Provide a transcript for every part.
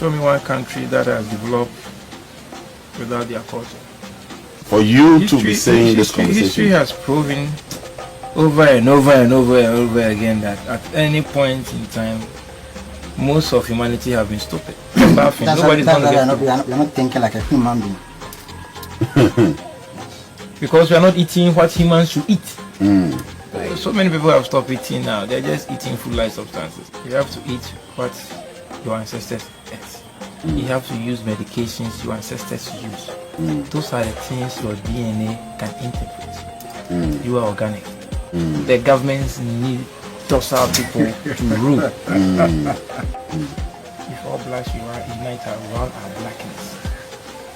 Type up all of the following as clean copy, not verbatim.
Show me one country that has developed without their culture. For you to be saying this conversation, history has proven over and over and over and over again that at any point in time, most of humanity have been stupid. Nobody's going to get. You're not thinking like a human being. Because we are not eating what humans should eat. So many people have stopped eating now. They're just eating food-like substances. You have to eat what your ancestors ate. You have to use medications your ancestors use. Those are the things your DNA can interpret. You are organic. The governments need docile people to rule. If all blacks you are unite around our blackness,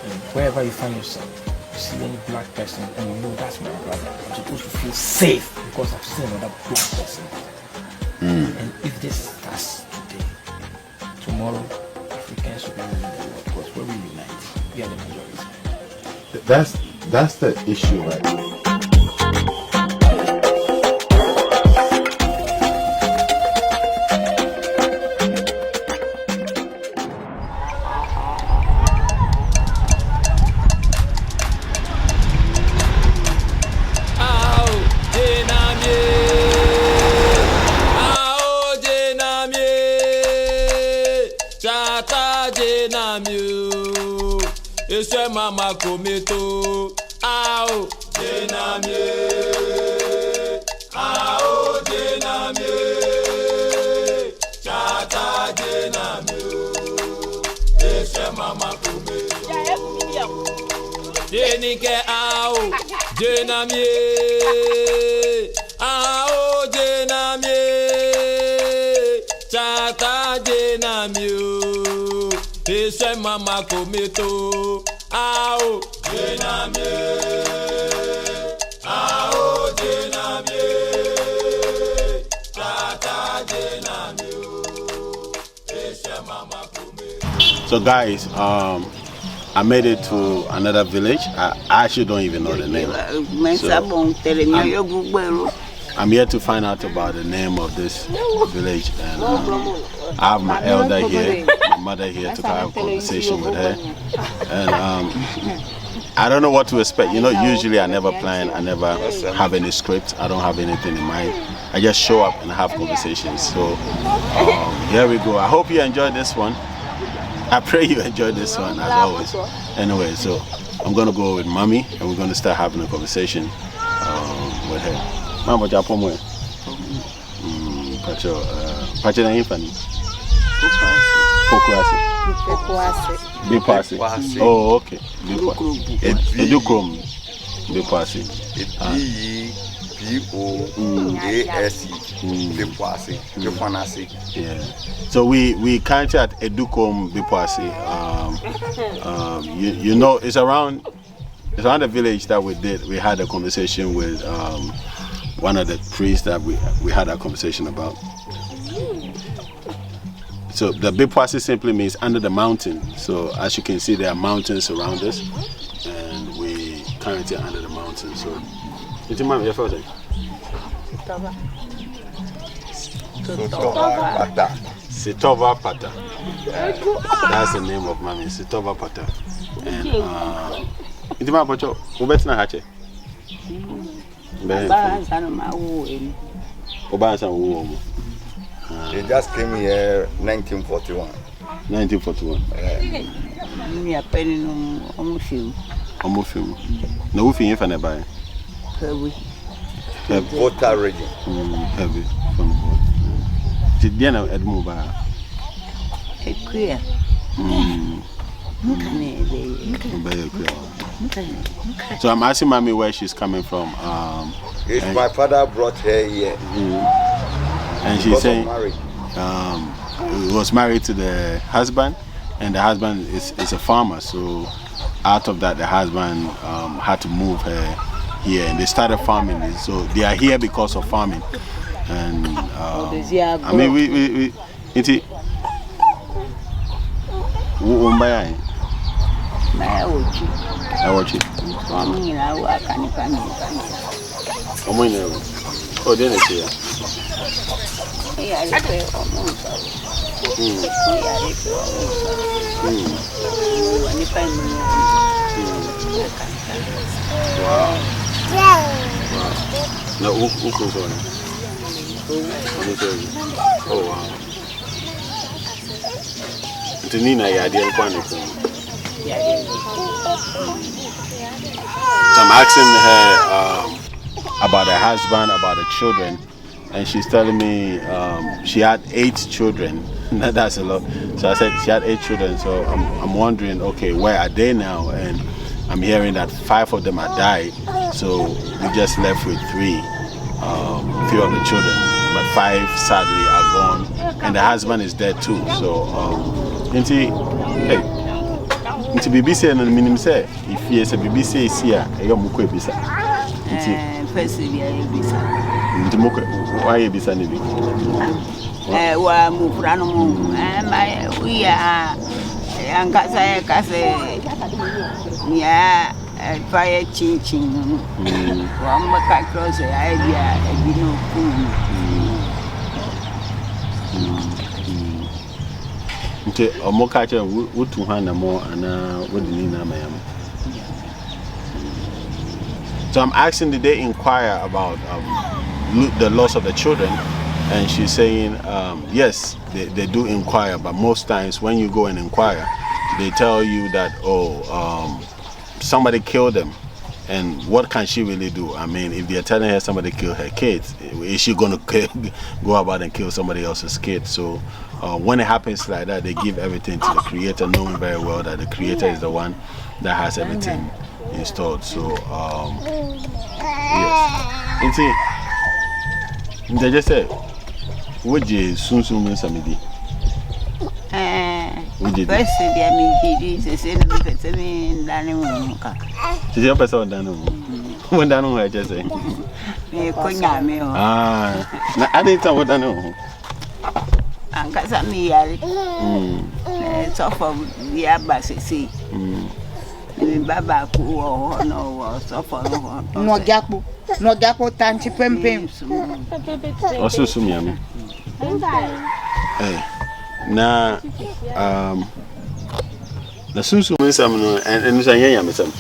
and wherever you find yourself, you see any black person and you know that's my brother, I'm supposed to feel safe because I've seen another black person. And if this starts today, tomorrow Africans will be ruling the world because when we unite, we are the majority. that's the issue, right? Mama kometo ao denamie chata denamie ese mama kometo denike ao denamie chata denamie ese mama kometo Ao denamie, tata denamie, mama kume. So guys, I made it to another village. I actually don't even know the name. So, I'm here to find out about the name of this village, and I have my elder here, my mother here, to have a conversation with her. And I don't know what to expect. You know, usually I never plan, I never have any script, I don't have anything in mind. I just show up and have conversations. So here we go. I hope you enjoyed this one. I pray you enjoyed this one, as always. Anyway, so I'm going to go with Mommy, and we're going to start having a conversation with her. Mama Japan where? Pacho na infani. Bipasi. Oh, okay. Edukrom. Bipasi. Bipasi. Bipasi. Yeah. So we kind at Edukrom Bipasi. You know, it's around the village that we had a conversation with one of the priests that we had a conversation about. So the Bipwasi simply means under the mountain. So as you can see, there are mountains around us, and we currently under the mountain. So, Sitova Pata. That's the name of Mami, Sitova Pata. And They just came here 1941. 1941. No, we in Fanny. Water region. Heavy from the boat. Did Diana Edmund buy? Queer. So I'm asking Mommy where she's coming from. My father brought her here. And she's saying was married to the husband, and the husband is a farmer. So out of that, the husband had to move her here, and they started farming. So they are here because of farming. And I mean, we Oh, then it's here. Wow. No, who goes on? Oh wow. Nina, ya didn't find it. So I'm asking her about her husband, about the children, and she's telling me she had 8 children. That's a lot. So I said she had 8 children. So I'm wondering, okay, where are they now? And I'm hearing that 5 of them have died. So we just left with 3, few of the children, but 5 sadly are gone, and the husband is dead too. So Nti BBC no minim say if you say BBC is here e yo mukwe bisa. First year bisa. Nti mukwe why bisa ni bi? Wa mufra no mu my we are angasa kase ya fire chinchin. Wa maka cross idea e bi no ku. Okay, Omokacha, what to Hannah more and what do you name? So I'm asking, did they inquire about the loss of the children? And she's saying, yes, they do inquire, but most times when you go and inquire, they tell you that, somebody killed them. And what can she really do? I mean, if they're telling her somebody killed her kids, is she going to go about and kill somebody else's kids? So when it happens like that, they give everything to the Creator, knowing very well that the Creator is the one that has everything installed. So, yes. And they just said, would you soon mean somebody? First, she's your person done. When done, I just say, I didn't tell what I know. And got me, it's off of the Abbasi. Baba, or no, so for no gapo, tanchi pempim. Also, Sumiami. Now, the Susu means some and Sayam is some.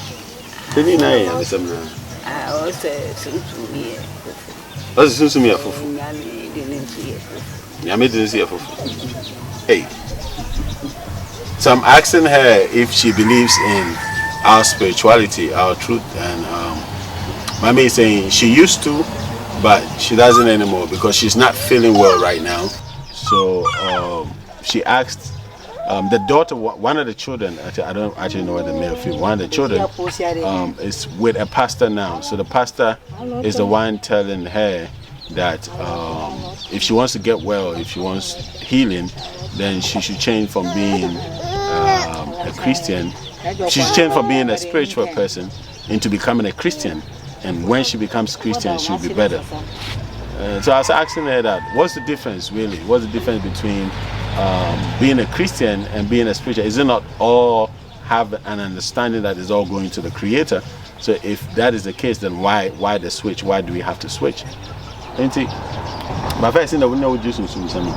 Didn't I am some now? I also soon to me. What's Susu me a fool? Yami didn't see a fool. Hey. So I'm asking her if she believes in our spirituality, our truth, and Mommy is saying she used to, but she doesn't anymore because she's not feeling well right now. So she asked the daughter, one of the children, I don't actually know whether male or female, one of the children is with a pastor now. So the pastor is the one telling her that if she wants to get well, if she wants healing, then she should change from being a Christian. She should change from being a spiritual person into becoming a Christian. And when she becomes Christian, she'll be better. So I was asking her that, what's the difference really? What's the difference between being a Christian and being a spiritual? Is it not all have an understanding that is all going to the Creator? So if that is the case, then why the switch? Why do we have to switch? Ain't it? My first thing that we know would just something.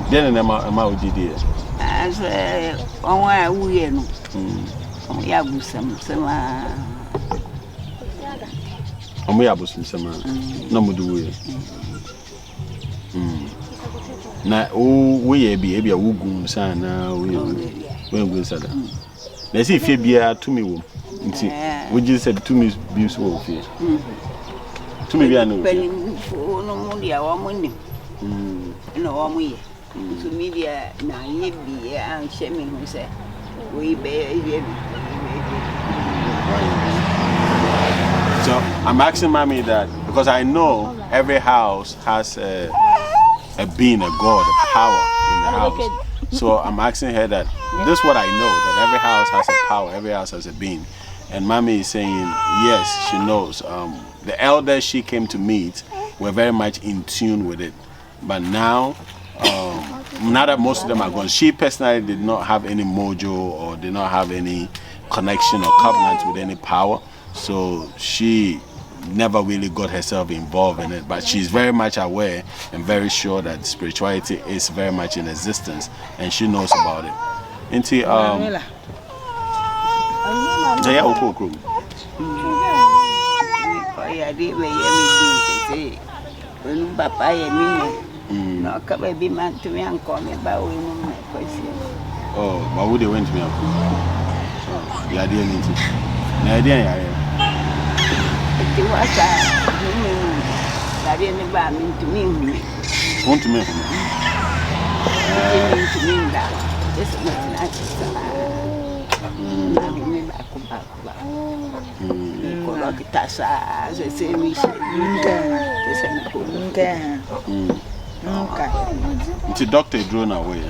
Then am I would do this. As on why we know. We have some we have some no more do we. Now, we be a wogun son now. We go sad. Let's see if you be a to me. We just said to me, beautiful fear. To me, I know. No money, our money. No, one to media now, ye be and shaming who said, we bear. So I'm asking Mommy that because I know every house has a being, a God, a power in the house. So I'm asking her that this is what I know, that every house has a power, every house has a being. And Mommy is saying yes, she knows. The elders she came to meet were very much in tune with it. But now, now that most of them are gone, she personally did not have any mojo or did not have any connection or covenant with any power. So she never really got herself involved in it, but she's very much aware and very sure that spirituality is very much in existence, and she knows about it. Inti Jaya Okokro. I did where you say, when Papa and no, come a big man to me and call me about women. Oh, why would they went to me? Oh, yeah, dear Ninty. No idea. It was I didn't buy me to me. Want to me? To me that this is not It's a doctor drone away.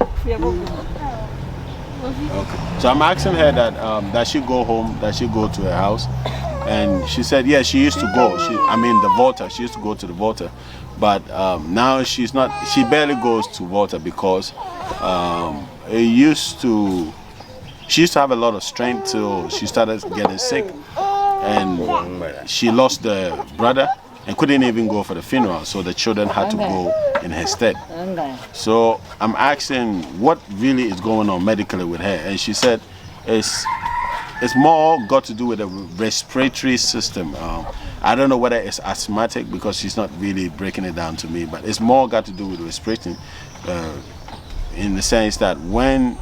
Okay. So I'm asking her that does she go home? Does she go to her house? And she said, yeah, she used to go. The Volta. She used to go to the Volta, but now she's not. She barely goes to Volta because she used to have a lot of strength till she started getting sick, and she lost the brother and couldn't even go for the funeral, so the children had to go in her stead. So I'm asking what really is going on medically with her, and she said it's more got to do with the respiratory system. I don't know whether it's asthmatic because she's not really breaking it down to me, but it's more got to do with respiratory in the sense that when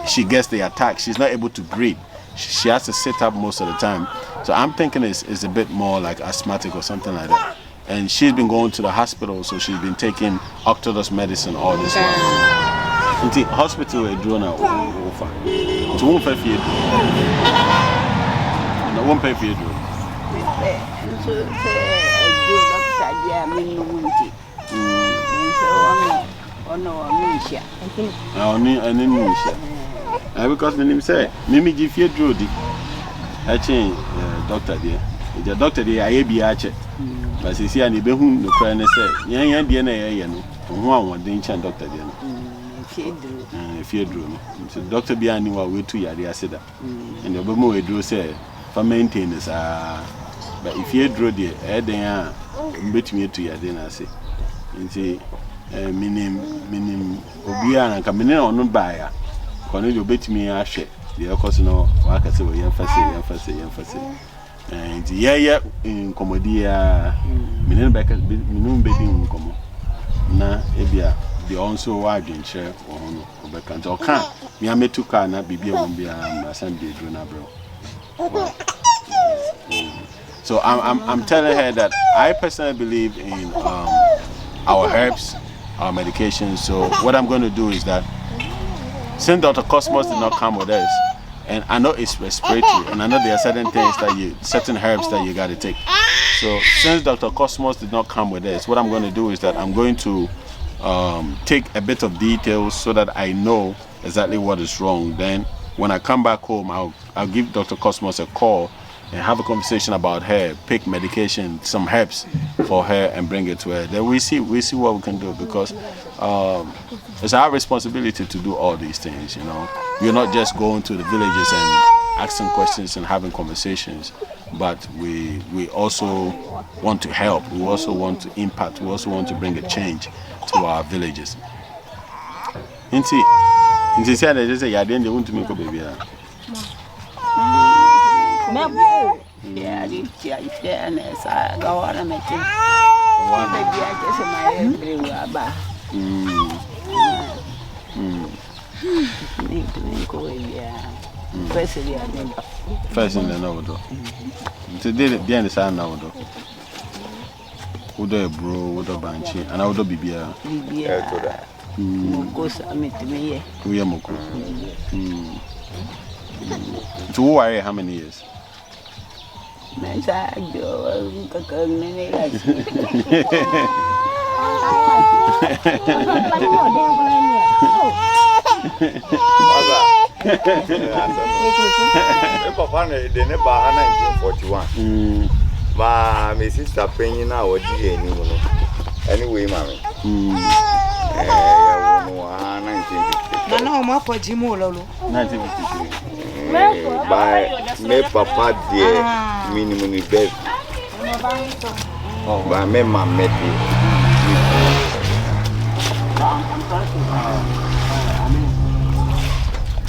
she gets the attack, she's not able to breathe. She has to sit up most of the time. So I'm thinking it's a bit more like asthmatic or something like that. And she's been going to the hospital, so she's been taking Octodus medicine all this while. In the hospital, we're doing a it won't pay for you. It won't pay for you. Because the name say, Mimi give you Jody. Actually, doctor dear. The doctor dear, I be archer. But she see, and the behun the cry and say, Yan DNA, one danger, doctor dear. If you drew, so Doctor Biani were way too yard, I said that. And the Bomo drew say, for maintenance, but if you drew the head, they are between you to your dinner, say. And say, Minim Obiana coming in on no buyer. Cornelio bet me a shit. The course no, I can say, emphasis. And the yeah, in Commodia, Minim Becker, Minum bedding Commo. Na, Ebia, the also wide in chair or Beckant or can't. Me, I made 2 car, not be won't be a Sunday drone, bro. So I'm telling her that I personally believe in our herbs, our medications. So what I'm going to do is that since Dr. Cosmos did not come with us, and I know it's respiratory, and I know there are certain things certain herbs that you got to take. So since Dr. Cosmos did not come with us, what I'm going to do is that I'm going to take a bit of details so that I know exactly what is wrong. Then when I come back home, I'll give Dr. Cosmos a call and have a conversation about her, pick medication, some herbs for her and bring it to her. Then we see what we can do, because it's our responsibility to do all these things, you know. We're not just going to the villages and asking questions and having conversations, but we also want to help, we also want to impact, we also want to bring a change to our villages. Inti say that just say ya dey want to make a baby. Yeah, and I go on and make it. First in the novel. Today, the end is our novel. Udo bro, Udo Banchi, and Udo Bibia. To who how many years? They never 1941. My sister Penny now or anyway, mammy. 1953. No, more for Jimolo. 1953. By me papa dear minimum bed. By me mama met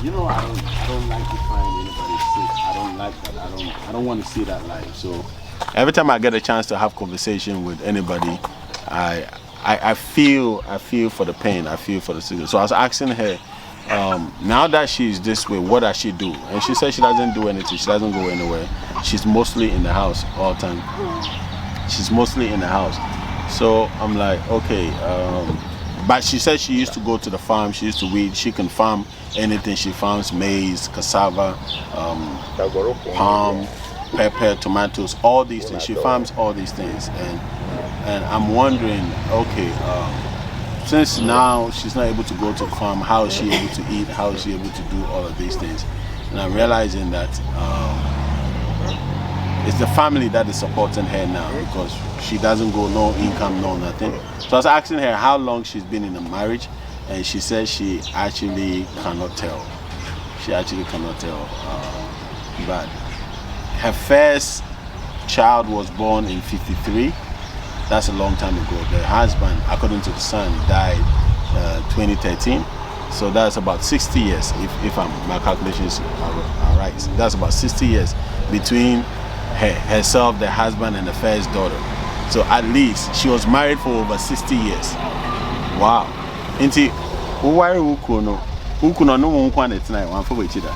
You know, I don't like to find anybody sick. I don't like that. I don't want to see that life. So every time I get a chance to have conversation with anybody, I feel for the pain. I feel for the sickness. So I was asking her, now that she's this way, what does she do? And she said she doesn't do anything. She doesn't go anywhere. She's mostly in the house all the time. She's mostly in the house. So I'm like, okay. But she said she used to go to the farm. She used to weed. She can farm anything. She farms maize, cassava, palm, pepper, tomatoes, all these things. She farms all these things. And I'm wondering, okay, since now she's not able to go to the farm, how is she able to eat? How is she able to do all of these things? And I'm realizing that it's the family that is supporting her now, because she doesn't go, no income, no nothing. So I was asking her how long she's been in a marriage, and she said she actually cannot tell. She actually cannot tell. But her first child was born in 1953. That's a long time ago. The husband, according to the son, died 2013. So that's about 60 years, if my calculations are right. That's about 60 years between herself, the husband, and the first daughter. So at least she was married for over 60 years. Wow. Inti, why ukuno no unkwan etina wan for wechi da.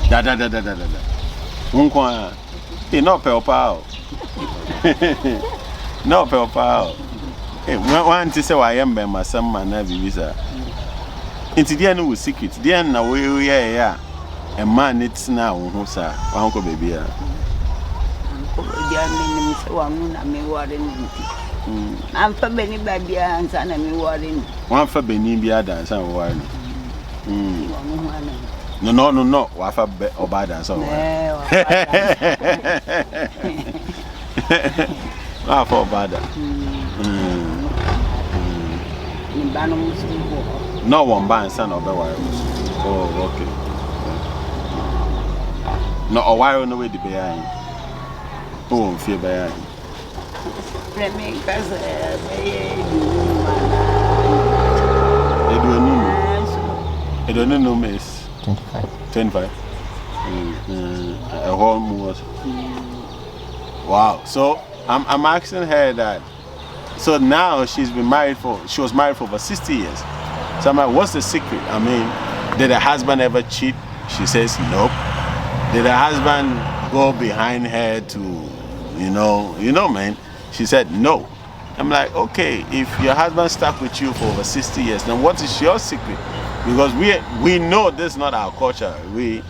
Da. Unkwan. E no pe opa. No pe opa. Eh, wan ti se wa yembe masam na bibisa. Inti dia no secret. Dia na we ya. A man it's now who sa. Wan ko baby ya. I'm for Benny Baby and San and Warren. One for Benny Biada and San Warren. No, Wafa or bad and so on. Ah, for bad. No one band, son of the wires. Oh, okay. No, a wire on the way to behind. Oh, fear by I don't know, miss. 25. A whole month. Wow. So I'm asking her that. So now she was married for over 60 years. So I'm like, what's the secret? I mean, did her husband ever cheat? She says nope. Did her husband go behind her to, you know, man? She said no. I'm like, okay, if your husband stuck with you for over 60 years, then what is your secret? Because we know this is not our culture. We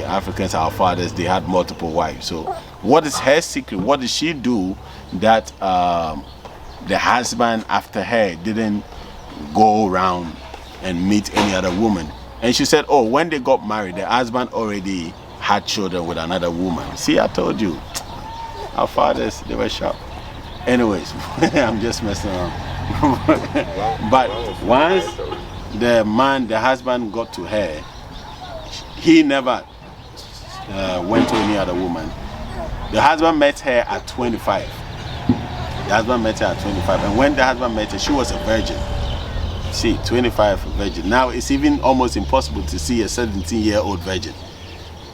Africans, our fathers, they had multiple wives. So what is her secret? What did she do that the husband after her didn't go around and meet any other woman? And she said, oh, when they got married, the husband already had children with another woman. See, I told you. Our fathers, they were sharp. Anyways, I'm just messing around. But once the husband got to her, he never went to any other woman. The husband met her at 25. And when the husband met her, she was a virgin. See, 25 virgin. Now it's even almost impossible to see a 17-year-old virgin.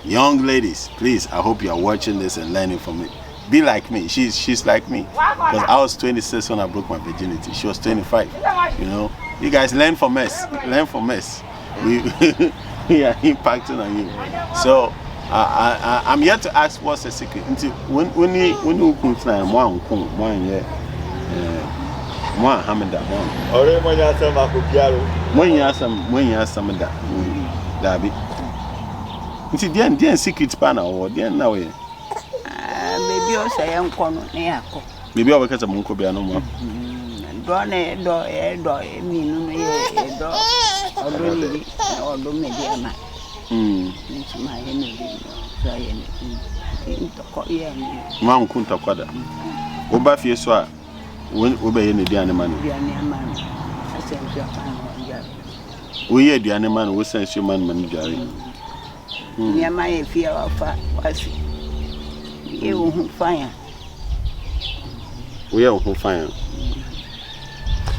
Young ladies, please, I hope you are watching this and learning from it. Be like me. She's like me. Because I was 26 when I broke my virginity. She was 25. You know, you guys learn from us. Learn from us. We are impacting on you. So I'm here to ask what's the secret. When you come to one hamida one. Ore mo nya sama ko piaro. When you have some of that. Dabi. Nti dia secret pana or dia na we. Maybe o say enkono na yakọ. Maybe o bekasa munko bia no mo. Do na mi no ye do. Odo ni odo me dia ma. Nti ma ye no bi so ye ni. Ntoko ye ni. Ma nku ntakwada. Wo ba fie so a wo be ye ne dia ne ma no. Dia ne ma no. Asensu apan o ya. Wo ye dia ne ma no wo sensu ma no jare. Ni ma ye fie wa fa wasi. Ye wo hu fire. We are who fire.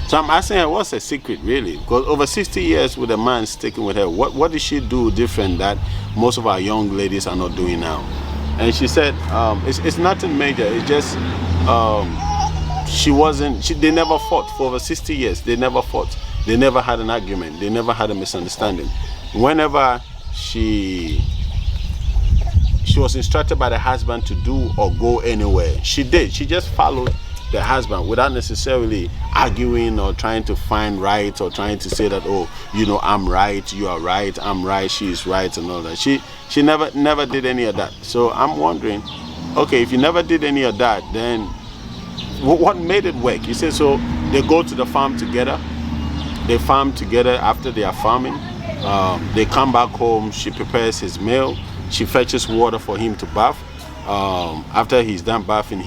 So I'm asking her, what's her secret really? Because over 60 years with a man sticking with her, what did she do different that most of our young ladies are not doing now? And she said, it's nothing major. It's just they never fought for over 60 years. They never fought. They never had an argument. They never had a misunderstanding. Whenever she was instructed by the husband to do or go anywhere, she did. She just followed the husband without necessarily arguing or trying to find right or trying to say that, oh, you know, I'm right, you are right, I'm right, she is right, and all that. She never did any of that. So I'm wondering, okay, if you never did any of that, then what made it work? You say, so they go to the farm together, they farm together. After they are farming, they come back home, she prepares his meal, she fetches water for him to bath. After he's done bathing,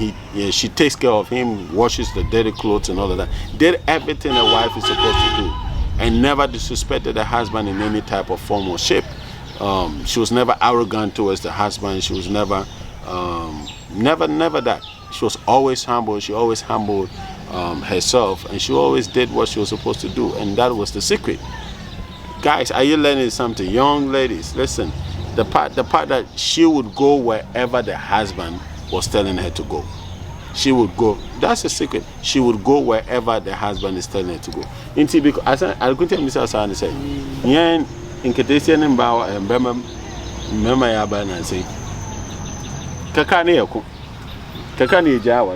she takes care of him, washes the dirty clothes and all of that. Did everything a wife is supposed to do, and never disrespected the husband in any type of form or shape. She was never arrogant towards the husband. She was never that. She was always humble. She always humbled herself, and she always did what she was supposed to do, and that was the secret. Guys, are you learning something? Young ladies, listen. The part that she would go wherever the husband was telling her to go. She would go. That's a secret. She would go wherever the husband is telling her to go. Inti because I couldn't tell Mr. Asani say, "Yen in Kadesian and Bow and Mema Yaban and say, Kakani Yako, Kakani Jawa,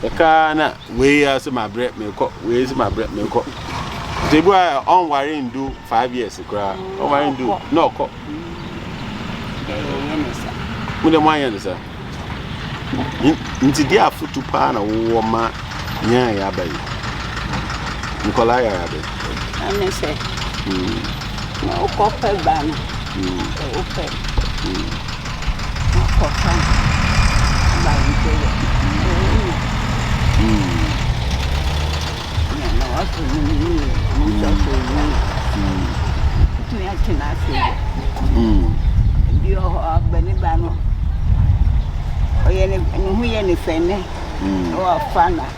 Kakana, where is my bread milk? Where is my bread milk? They were on wiring do 5 years to cry. On wiring do no cock. With the Mayan, sir. Into dear foot to pan a woman, yeah, baby. Nicolai, and they say, no copper banner, open, no copper Benny Bano. Who any fenne or fanner.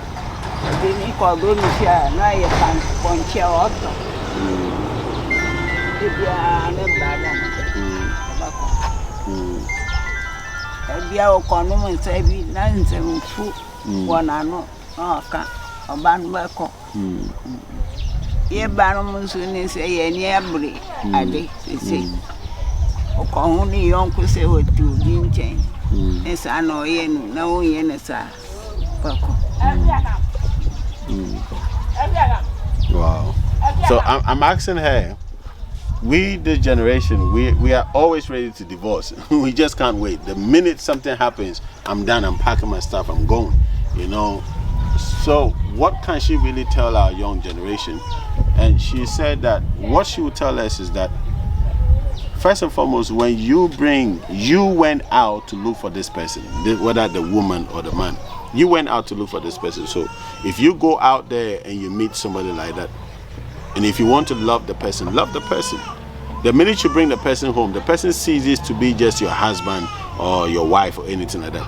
Didn't call Lucia, now you can't punch your auto. If you are a beer condom and say, none and food, one I know, or ban work. Ye Baron soon say, any every, I did say. Only young could say what you didn't change. Yes, I know yen, no yen, sir. Wow. So I'm asking her, we this generation, we are always ready to divorce. We just can't wait. The minute something happens, I'm done, I'm packing my stuff, I'm going. You know. So what can she really tell our young generation? And she said that what she would tell us is that first and foremost, when you went out to look for this person, whether the woman or the man, you went out to look for this person. So if you go out there and you meet somebody like that, and if you want to love the person, love the person. The minute you bring the person home, the person sees this to be just your husband or your wife or anything like that.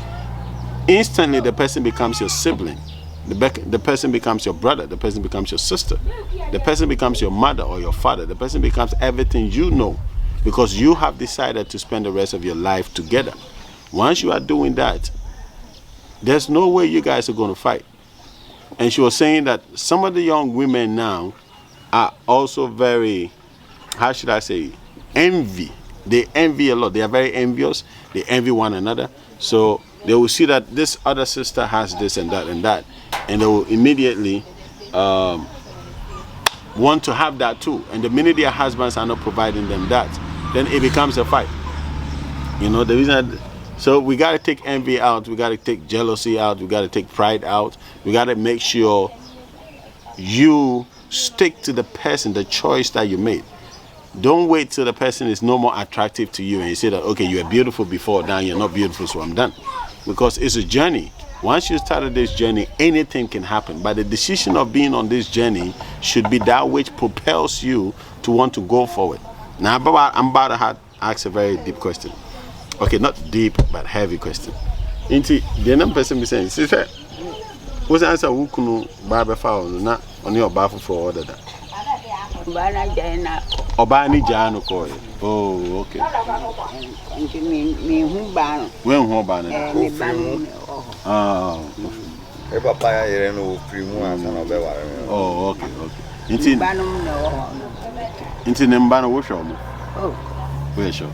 Instantly, the person becomes your sibling. The person becomes your brother. The person becomes your sister. The person becomes your mother or your father. The person becomes everything you know. Because you have decided to spend the rest of your life together. Once you are doing that, there's no way you guys are going to fight. And she was saying that some of the young women now are also very, how should I say, envy. They envy a lot. They are very envious. They envy one another. So they will see that this other sister has this and that and that. And they will immediately want to have that too. And the minute their husbands are not providing them that, then it becomes a fight. You know, the reason. So we got to take envy out. We got to take jealousy out. We got to take pride out. We got to make sure you stick to the person, the choice that you made. Don't wait till the person is no more attractive to you and you say that, okay, you were beautiful before, now you're not beautiful, so I'm done. Because it's a journey. Once you started this journey, anything can happen. But the decision of being on this journey should be that which propels you to want to go forward. Now, I'm about to ask a very deep question. Okay, not deep, but heavy question. Inti, the number person be saying, sister, what's the answer? Who kunu barbe foul? Na Only Obafu for order that. Bana Jana. Obani Jano Koi. Oh, okay. Me who ban. When Hobana? Oh, papa, I know Primu and Sanobe. Oh, okay, okay. Into Nembano, which one? Oh, where sure?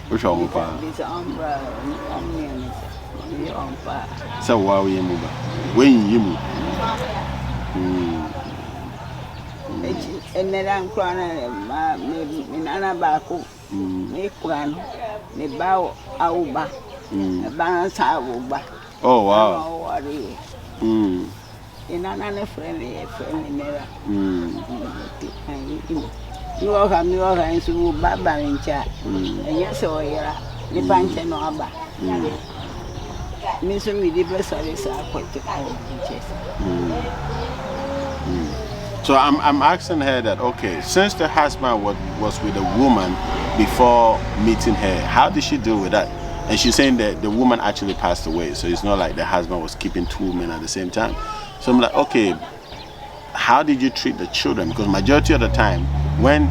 Which one? this umbrella, So, why we move? When you move? and then I'm crying, Nana Baku, make one, the bow Auba, a balance Auba. Oh, wow. What are you? In another friendly mirror. You all have your hands who Baba in chat, and yes, or you're the punch and Oba. Miss me, the best of this are quite to So I'm asking her that, okay, since the husband was with a woman before meeting her, how did she deal with that? And she's saying that the woman actually passed away, so it's not like the husband was keeping two women at the same time. So I'm like, okay, how did you treat the children? Because majority of the time, when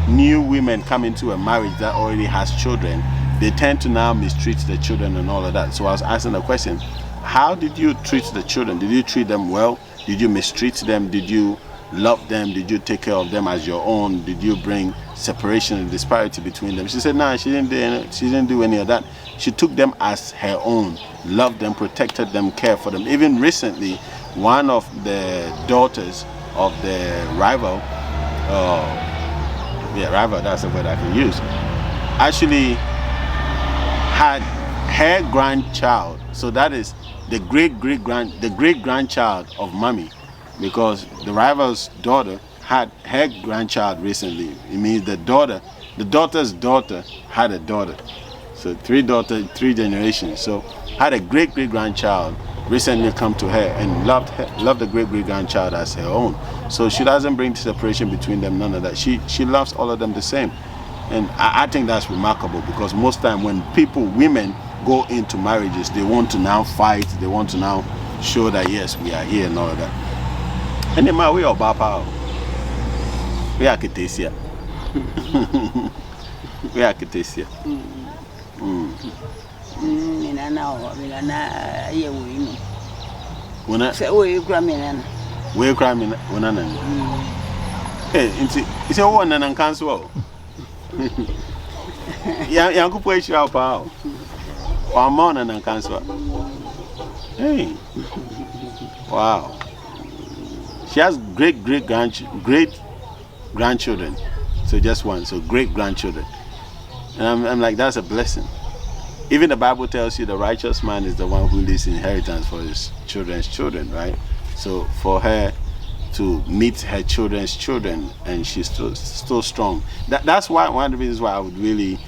new women come into a marriage that already has children, they tend to now mistreat the children and all of that. So I was asking the question, how did you treat the children? Did you treat them well? Did you mistreat them? Did you love them? Did you take care of them as your own? Did you bring separation and disparity between them? She said, no, she didn't do any of that. She took them as her own, loved them, protected them, cared for them. Even recently, one of the daughters of the rival, rival, that's the word I can use, actually had her grandchild. So that is the great grandchild of mommy, because the rival's daughter had her grandchild recently. It means the daughter's daughter had a daughter. So three generations. So had a great grandchild recently come to her and loved the great grandchild as her own. So she doesn't bring separation between them, none of that. She loves all of them the same. And I think that's remarkable, because most time when women go into marriages, they want to now fight, they want to now show that yes, we are here and all of that. And then we are Bapa. We are Ketesia. We are Ketesia. We cry hey, it's a one and cancel. Yeah, could put you out. Or more than cancel. Hey, wow. She has great grandchildren. So just one, so great grandchildren. And I'm like, that's a blessing. Even the Bible tells you the righteous man is the one who leaves inheritance for his children's children, right? So for her to meet her children's children, and she's still strong. That's why one of the reasons why I would really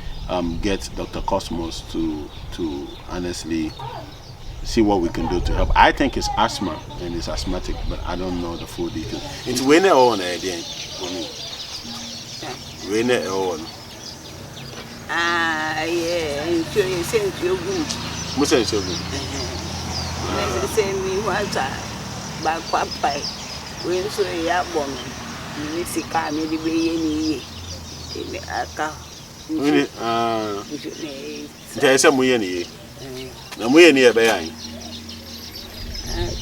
get Dr. Cosmos to honestly see what we can do to help. I think it's asthma and it's asthmatic, but I don't know the full details. It's when they own again for me. When they own. Yeah, so you say you're good. What's that so good? They say me what back papa. When so ya bomb. You see car me the way any in the aka. There's some way any. Na mo ye ni e be yan.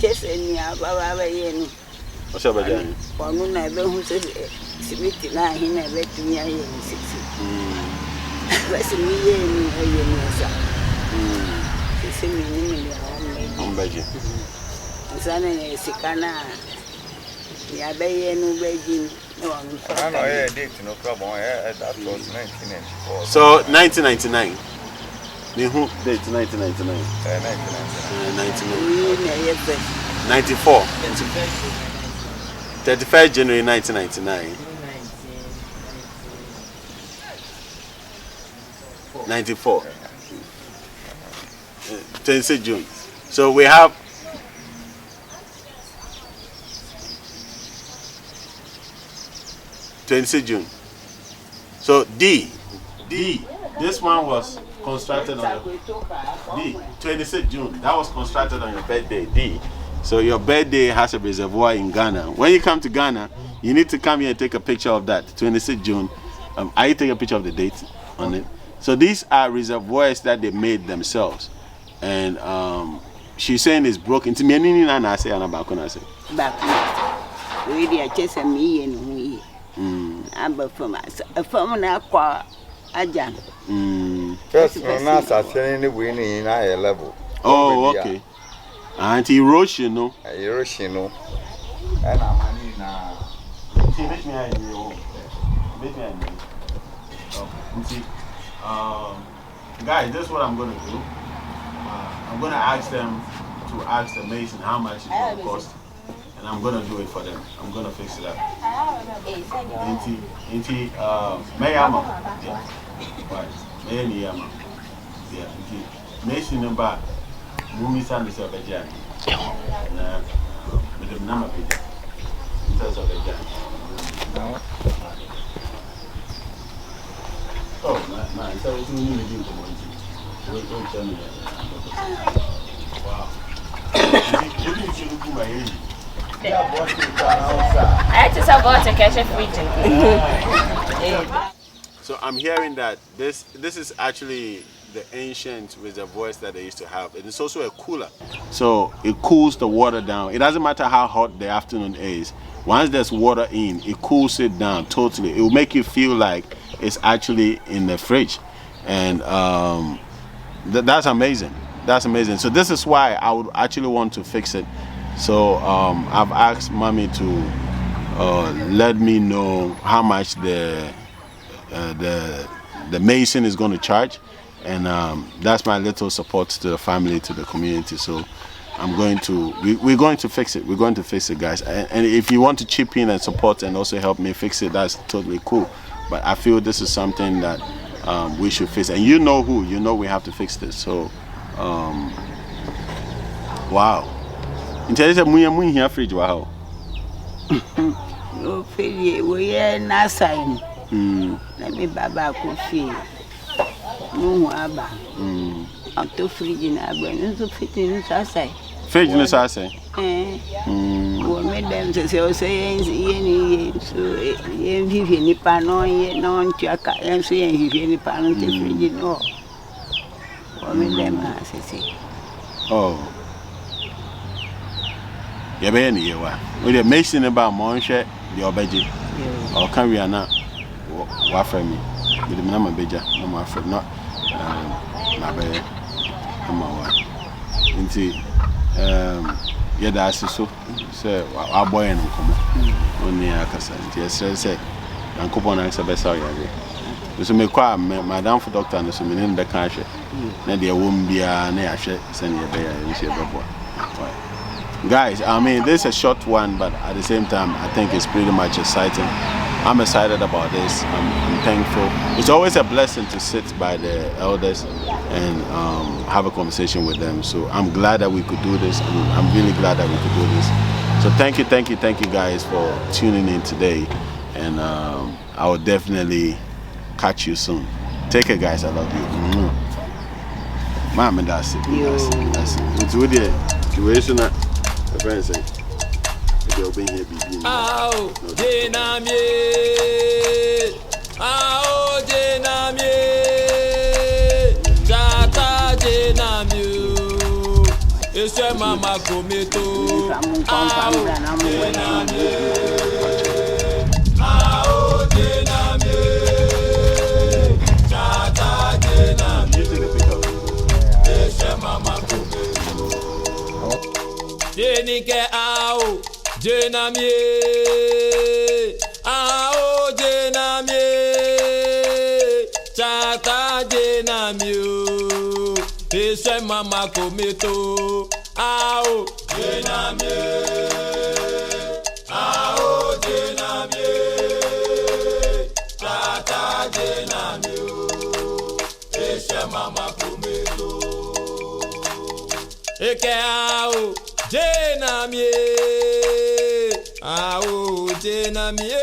Just any baba yen. O se ba jan. Onu na be hu se sibiti na hin na be tumi aye ni 6. What's me yen ni sa. Se me ni on beji. Sana ni sikana. Ya be yen no beji. I know a date no problem. That was 1994. So 1999. Who date 1999? 94. 31st January 1999. 94. 26 June. So we have 26 June. So D. This one was constructed on your D, 26 June. That was constructed on your birthday, D. So your birthday has a reservoir in Ghana. When you come to Ghana, you need to come here and take a picture of that. 26 June. I take a picture of the date on it. So these are reservoirs that they made themselves. And she's saying it's broken. To me, I say, Back. We did chase me and we. I'm from Aqua Ajan. First, not any winning in higher level. Oh, okay. Anti erosion, no. Erosion, no. And I'm now. Make me guys, this is what I'm gonna do. I'm gonna ask them to ask the mason how much it's gonna cost, and I'm gonna do it for them. I'm gonna fix it up. Mayama, yeah, right. Mayama, yeah. Mason number, Mumi San is a Bajan. Nah, with the number Peter. It's a Bajan. Oh, man, so it's only the game for don't tell me that. Wow. You should look my age. I just about to catch a fridge. So I'm hearing that this is actually the ancient reservoirs that they used to have. And it's also a cooler. So it cools the water down. It doesn't matter how hot the afternoon is. Once there's water in, it cools it down totally. It will make you feel like it's actually in the fridge. And that's amazing. That's amazing. So this is why I would actually want to fix it. So I've asked mommy to let me know how much the mason is going to charge, and that's my little support to the family, to the community. So we're going to fix it. We're going to fix it, guys. And if you want to chip in and support and also help me fix it, that's totally cool. But I feel this is something that we should fix. And you know who? You know we have to fix this. So, wow. In terms of we here fridge, wow. No fridge, we are not sign. Let me baba coffee. No aba. I'm too fridge in a brain to fit in outside. Fridge in the outside? What made them to say, so any panel, no check, and say any panel to fridge. No. What made them, I say. Oh. You be any you are. We are making about Monche, your budget. Or can we not? What for me? With the number beja, no more for not. My bed. Come on. Into yeah, that's so. Say, our boy and come only a cassa. Yes, sir. And coupon answer best out. So me kwa madam for doctor and so me in the country. Na there won't be a near send you bear and see a boy. Guys, I mean, this is a short one, but at the same time, I think it's pretty much exciting. I'm excited about this. I'm thankful. It's always a blessing to sit by the elders and have a conversation with them. So I'm glad that we could do this. I'm really glad that we could do this. So thank you guys for tuning in today. And I will definitely catch you soon. Take care, guys. I love you. Mom, and that's it. That's it. It's with you. The friends say, you'll be here, baby. Ao, Denamie. Ao, Denamie. Jata Denamie. It's your mama Kometo. Ao, Denamie. Ao, Denamie. Jata Denamie. It's your mama Kometo. Jenike ao, Jenamie, ao, Jenamie, chata Jenamie, ese mama Kometo, ao, Jenamie, ao, Jenamie, chata Jenamie, ese mama Kometo, eke ao. Denamie, ao Denamie,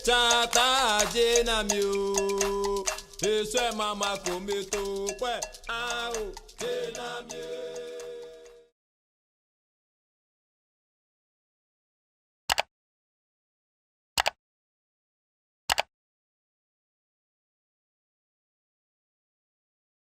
chata Denamie, esse mama Kometo, ao Denamie.